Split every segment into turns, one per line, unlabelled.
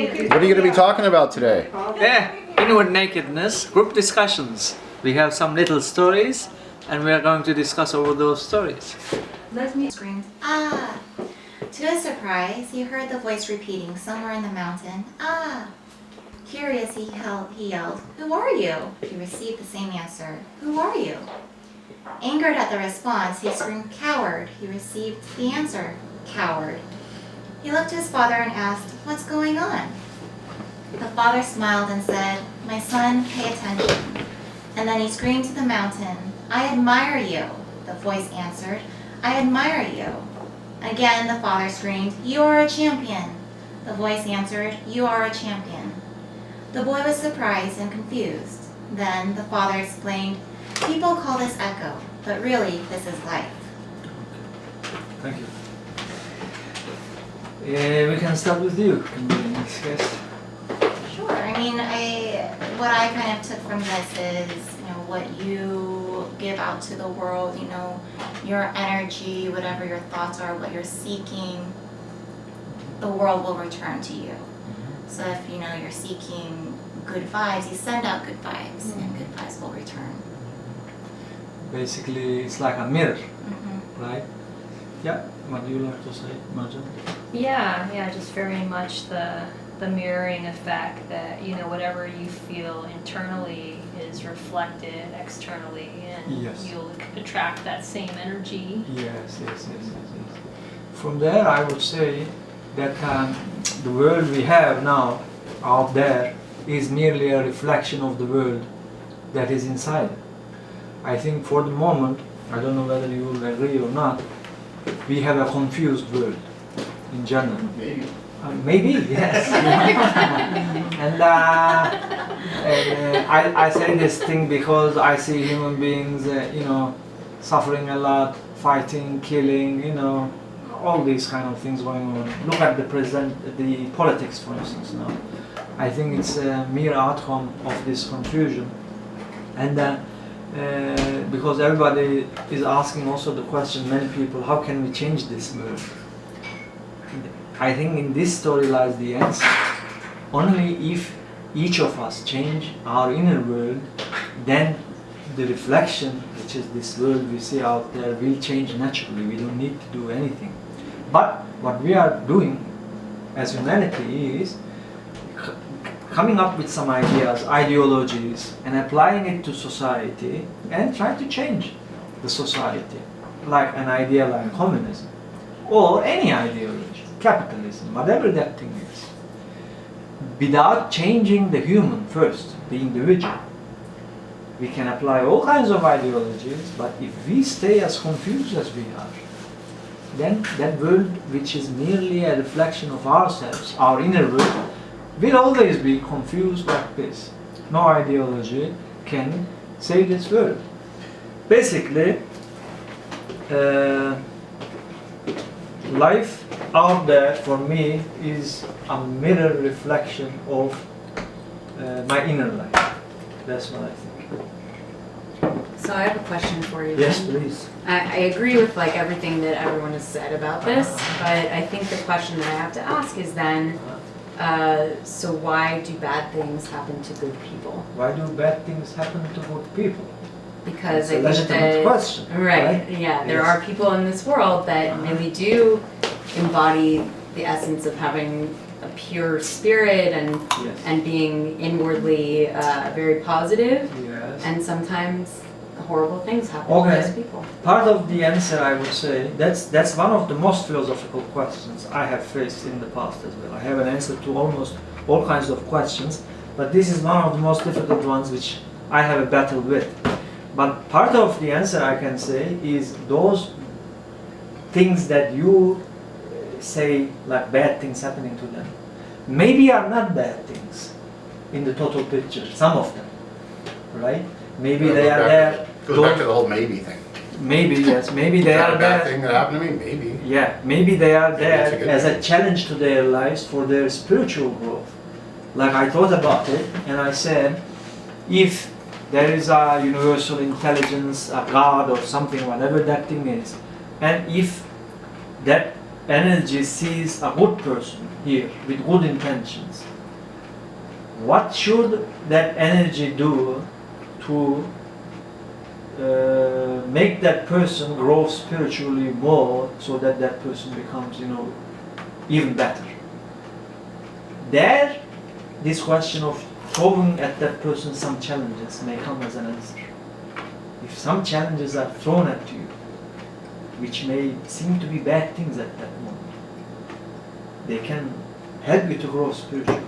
What are you going to be talking about today?
Yeah, inward nakedness, group discussions. We have some little stories and we are going to discuss over those stories.
Let me screamed, "Ah!" To his surprise, he heard the voice repeating somewhere in the mountain, "Ah!" Curious, he yelled, "Who are you?" He received the same answer, "Who are you?" Angered at the response, he screamed, "Coward!" He received the answer, "Coward." He looked to his father and asked, "What's going on?" The father smiled and said, "My son, pay attention." And then he screamed to the mountain, "I admire you." The voice answered, "I admire you." Again the father screamed, "You are a champion." The voice answered, "You are a champion." The boy was surprised and confused. Then the father explained, "People call this echo, but really this is life."
Thank you. We can start with you. Can be the next guest.
Sure. I mean, what I kind of took from this is, what you give out to the world, your energy, whatever your thoughts are, what you're seeking, the world will return to you. So if, you're seeking good vibes, you send out good vibes, and good vibes will return.
Basically, it's like a mirror, right? Yeah. What do you like to say, Marjan?
Yeah, just very much the mirroring effect that, whatever you feel internally is reflected externally, and you'll attract that same energy.
Yes. From there, I would say that the world we have now out there is merely a reflection of the world that is inside. I think for the moment, I don't know whether you will agree or not, we have a confused world in general. Maybe, yes. And I say this thing because I see human beings, suffering a lot, fighting, killing, all these kind of things going on. Look at the politics, for instance, now. I think it's a mere outcome of this confusion. And because everybody is asking also the question, many people, how can we change this world? I think in this story lies the answer. Only if each of us change our inner world, then the reflection, which is this world we see out there, will change naturally. We don't need to do anything. But what we are doing as humanity is coming up with some ideas, ideologies, and applying it to society and trying to change the society. Like an idea like communism, or any ideology, capitalism, whatever that thing is. Without changing the human first, the individual, we can apply all kinds of ideologies, but if we stay as confused as we are, then that world, which is merely a reflection of ourselves, our inner world, will always be confused like this. No ideology can save this world. Basically, life out there for me is a mirror reflection of my inner life. That's what I think.
So I have a question for you.
Yes, please.
I agree with everything that everyone has said about this, but I think the question that I have to ask is then, so why do bad things happen to good people?
Why do bad things happen to good people?
Because
It's a
I think
legitimate question,
right? Yeah, there are people in this world that really do embody the essence of having a pure spirit and being inwardly very positive.
Yes.
And sometimes horrible things happen to those people.
Part of the answer, I would say, that's one of the most philosophical questions I have faced in the past as well. I have an answer to almost all kinds of questions, but this is one of the most difficult ones which I have a battle with. But part of the answer I can say is those things that you say like bad things happening to them maybe are not bad things in the total picture, some of them, right? Maybe they are there.
Goes back to the whole maybe thing.
Maybe, yes, maybe they are
Is that a bad
there.
thing that happened to me? Maybe.
Yeah, maybe they are
Maybe it's a
there
good
as a
thing.
challenge to their lives for their spiritual growth. Like I thought about it and I said, if there is a universal intelligence, a God or something, whatever that thing is, and if that energy sees a good person here with good intentions, what should that energy do to make that person grow spiritually more, so that that person becomes, even better? There, this question of throwing at that person some challenges may come as an answer. If some challenges are thrown at you, which may seem to be bad things at that moment, they can help you to grow spiritually.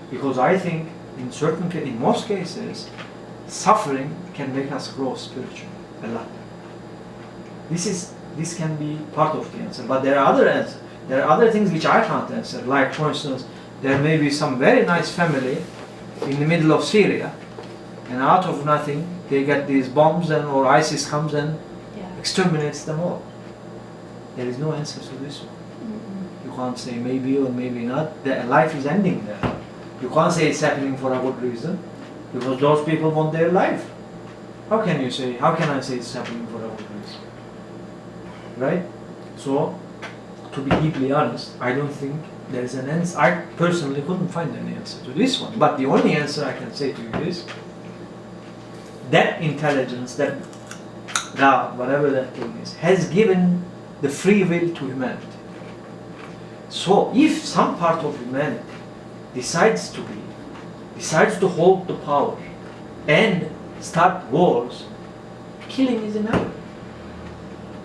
Because I think in most cases, suffering can make us grow spiritually a lot. This can be part of the answer, but there are other answers. There are other things which I can't answer. Like, for instance, there may be some very nice family in the middle of Syria, and out of nothing they get these bombs, or ISIS comes and exterminates them all. There is no answer to this one. You can't say maybe or maybe not. Life is ending there. You can't say it's happening for a good reason, because those people want their life. How can I say it's happening for a good reason? Right? So, to be deeply honest, I don't think there is an answer. I personally couldn't find any answer to this one. But the only answer I can say to you is that intelligence, that God, whatever that thing is, has given the free will to humanity. So if some part of humanity decides to hold the power and start wars, killing is inevitable.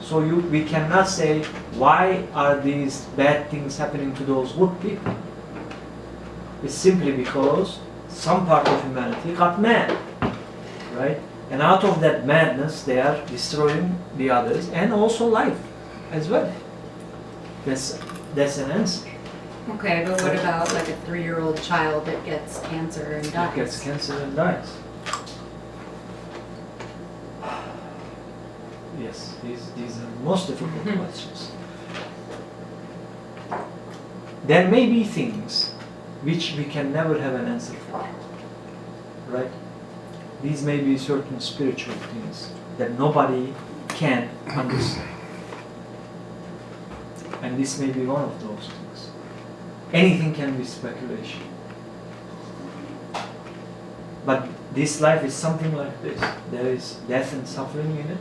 So we cannot say, why are these bad things happening to those good people? It's simply because some part of humanity got mad, right? And out of that madness, they are destroying the others and also life as well. That's an answer.
Okay, but what about like a 3-year-old child that gets cancer and dies?
Gets cancer and dies. Yes, these are the most difficult questions. There may be things which we can never have an answer for, right? These may be certain spiritual things that nobody can understand. And this may be one of those things. Anything can be speculation. But this life is something like this. There is death and suffering in it.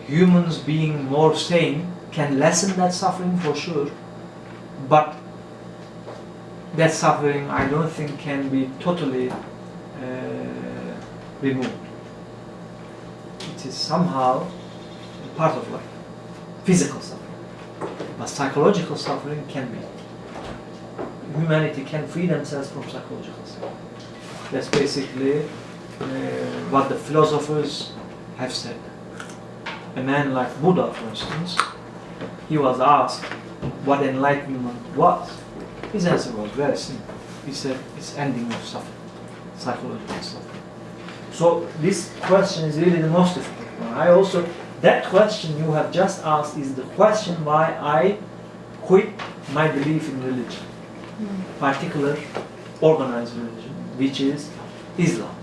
Humans being more sane can lessen that suffering for sure. But that suffering, I don't think, can be totally removed. It is somehow part of life. Physical suffering. But psychological suffering can be. Humanity can free themselves from psychological suffering. That's basically what the philosophers have said. A man like Buddha, for instance, he was asked what enlightenment was. His answer was very simple. He said it's ending of suffering, psychological suffering. So this question is really the most difficult one. That question you have just asked is the question why I quit my belief in religion, particular organized religion, which is Islam,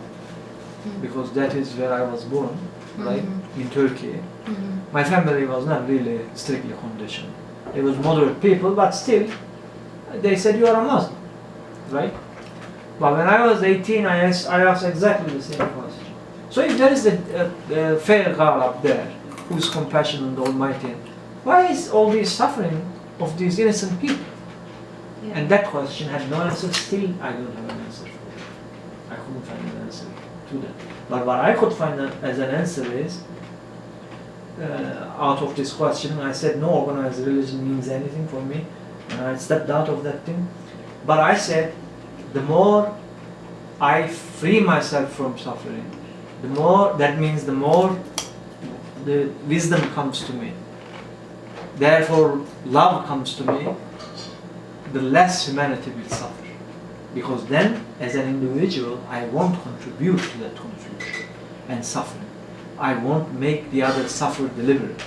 because that is where I was born, right, in Turkey. My family was not really strictly conditioned. It was moderate people, but still, they said you are a Muslim, right? But when I was 18, I asked exactly the same question. So if there is a fair God up there, who is compassionate and almighty, why is all this suffering of these innocent people? Yeah. And that question had no answer. Still, I don't have an answer for it. I couldn't find an answer to that. But what I could find as an answer is, out of this question, I said no organized religion means anything for me, and I stepped out of that thing. But I said, the more I free myself from suffering, the more the wisdom comes to me. Therefore, love comes to me, the less humanity will suffer. Because then, as an individual, I won't contribute to that confusion and suffering. I won't make the others suffer deliberately.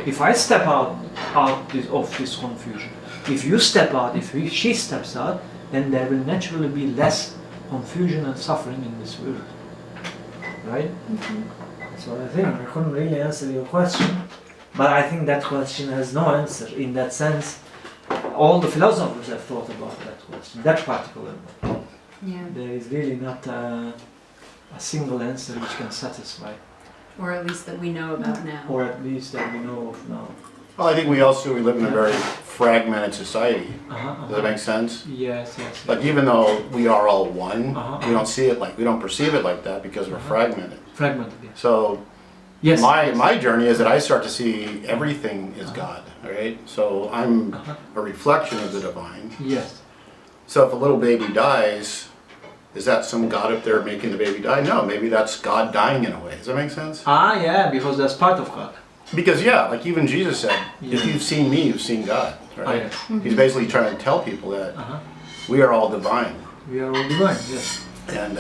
If I step out of this confusion, if you step out, if she steps out, then there will naturally be less confusion and suffering in this world. Right? So I think I couldn't really answer your question, but I think that question has no answer. In that sense, all the philosophers have thought about that question, that particular one.
Yeah.
There is really not a single answer which can satisfy,
Or at least that we know about now.
or at least that we know of now.
Well, I think we live in a very fragmented society.
Uh-huh,
Does that make sense?
Yes.
Like even though we are all one,
Uh-huh.
we don't see it like, we don't perceive it like that because we're fragmented.
Fragmented, yes.
So
Yes.
my journey is that I start to see everything is God, right? So I'm a reflection of the divine.
Yes.
So if a little baby dies, is that some God up there making the baby die? No, maybe that's God dying in a way. Does that make sense?
Yeah, because that's part of God.
Because yeah, like even Jesus said,
Yeah.
if you've seen me, you've seen God, right?
Yes.
He's basically trying to tell people that
Uh-huh.
we are all divine.
We are all divine, yes.
And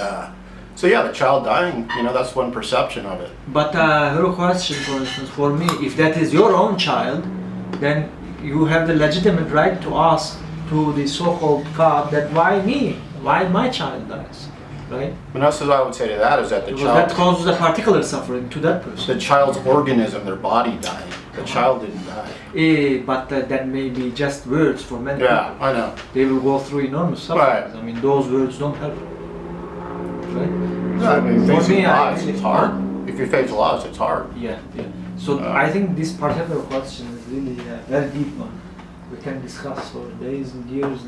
so yeah, the child dying, that's one perception of it.
But her question, for instance, for me, if that is your own child, then you have the legitimate right to ask to the so-called God that why me? Why my child dies? Right?
And that's what I would say to that is that the
Because that
child,
causes a particular suffering to that person.
the child's organism, their body died. The child didn't die.
But that may be just words for many
Yeah,
people.
I know.
They will go through enormous suffering.
Right.
I mean, those words don't help. Right?
I mean,
for
facing
me,
loss, it's hard. If you face loss, it's hard.
Yeah. So I think this particular question is really a very deep one. We can discuss for days and years,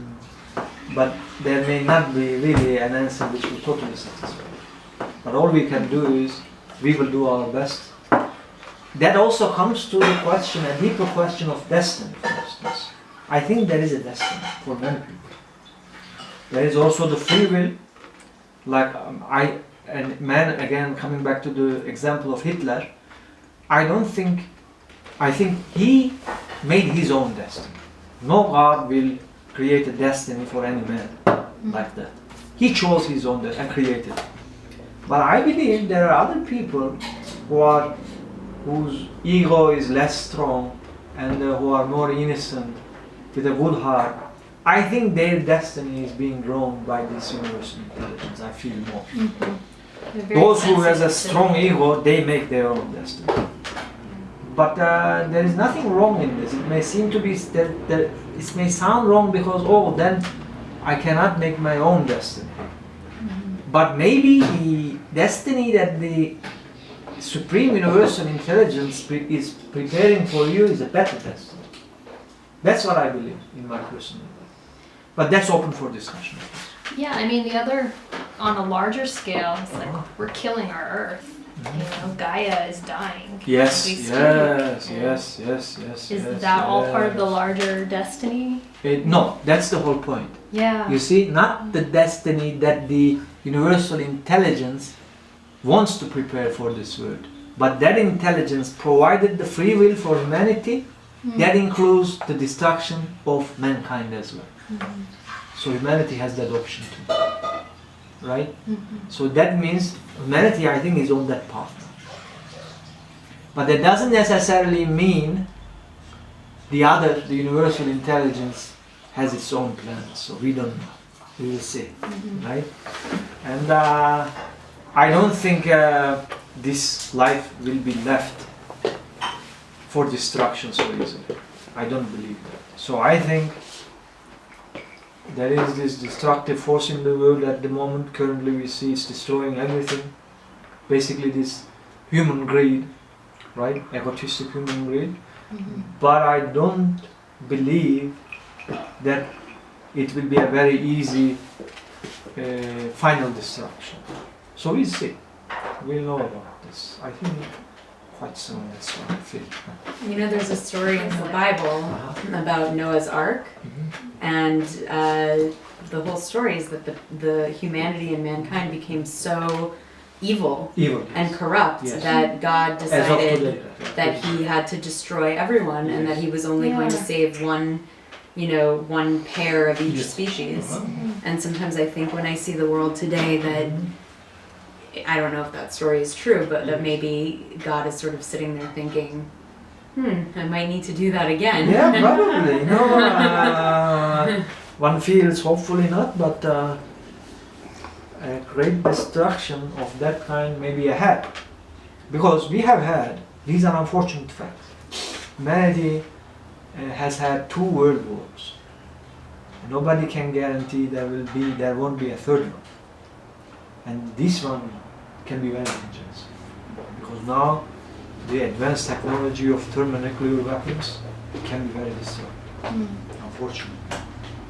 but there may not be really an answer which will totally satisfy. But all we can do is, we will do our best. That also comes to the question, a deeper question of destiny, for instance. I think there is a destiny for many people. There is also the free will, like and man, again, coming back to the example of Hitler, I think he made his own destiny. No God will create a destiny for any man like that. He chose his own destiny and created it. But I believe there are other people whose ego is less strong and who are more innocent with a good heart. I think their destiny is being drawn by this universal intelligence. I feel more. Those who has a strong ego, they make their own destiny. But there is nothing wrong in this. It may seem to be that it may sound wrong because then I cannot make my own destiny. But maybe the destiny that the Supreme Universal Intelligence is preparing for you is a better destiny. That's what I believe in my personal life. But that's open for discussion.
Yeah, I mean, the other, on a larger scale, it's like we're killing our Earth. Gaia is dying.
Yes.
Is that all part of the larger destiny?
No, that's the whole point.
Yeah.
You see, not the destiny that the universal intelligence wants to prepare for this world, but that intelligence provided the free will for humanity. That includes the destruction of mankind as well. So humanity has that option too, right? So that means humanity, I think, is on that path now. But that doesn't necessarily mean the universal intelligence has its own plans. So we don't know. We will see, right? And I don't think this life will be left for destruction so easily. I don't believe that. So I think there is this destructive force in the world at the moment. Currently we see it's destroying everything. Basically this human greed, right? Egotistic human greed. But I don't believe that it will be a very easy final destruction. So we'll see. We'll know about this. I think quite soon, that's what I feel.
There's a story in the Bible about Noah's Ark, and the whole story is that the humanity and mankind became so evil and corrupt that God decided that He had to destroy everyone and that He was only going to save one pair of each species. And sometimes I think when I see the world today that I don't know if that story is true, but that maybe God is sort of sitting there thinking, I might need to do that again.
Yeah, probably. One feels hopefully not, but a great destruction of that kind may be ahead. Because we have had, these are unfortunate facts. Humanity has had 2 world wars. nobody can guarantee there won't be a third one. And this one can be very dangerous. Because now the advanced technology of thermonuclear weapons can be very destructive, unfortunately.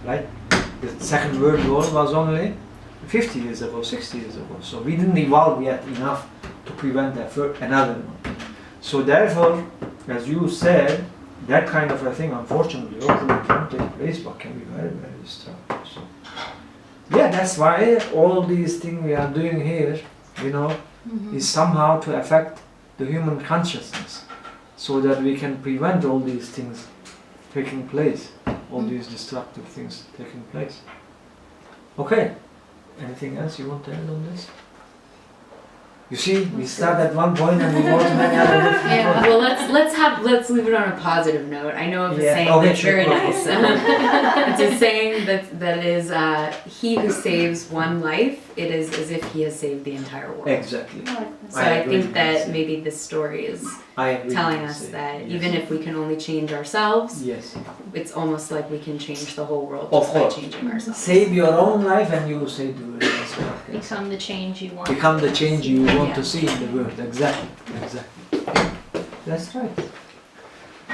Right? The Second World War was only 50 years ago, 60 years ago. So we didn't evolve yet enough to prevent another one. So therefore, as you said, that kind of a thing, unfortunately, also can take place, but can be very, very destructive. So, yeah, that's why all these things we are doing here, is somehow to affect the human consciousness, so that we can prevent all these things taking place, all these destructive things taking place. Okay, anything else you want to add on this? You see, we start at one point and we go to many other different
Yeah,
points.
well, let's leave it on a positive note. I know of a saying
okay,
that's very
sure.
nice. It's a saying that is, he who saves one life, it is as if he has saved the entire world.
Exactly.
So I think that maybe this story is telling us that
yes.
even if we can only change ourselves,
Yes.
it's almost like we can change the whole world
Of
just by
course.
changing ourselves.
Save your own life and you will save the world as well.
Become the change you want.
Become the change you want
Yeah.
to see in the world. Exactly. That's right.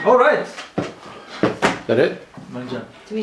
All right.
That it?
Manjan.
Do we have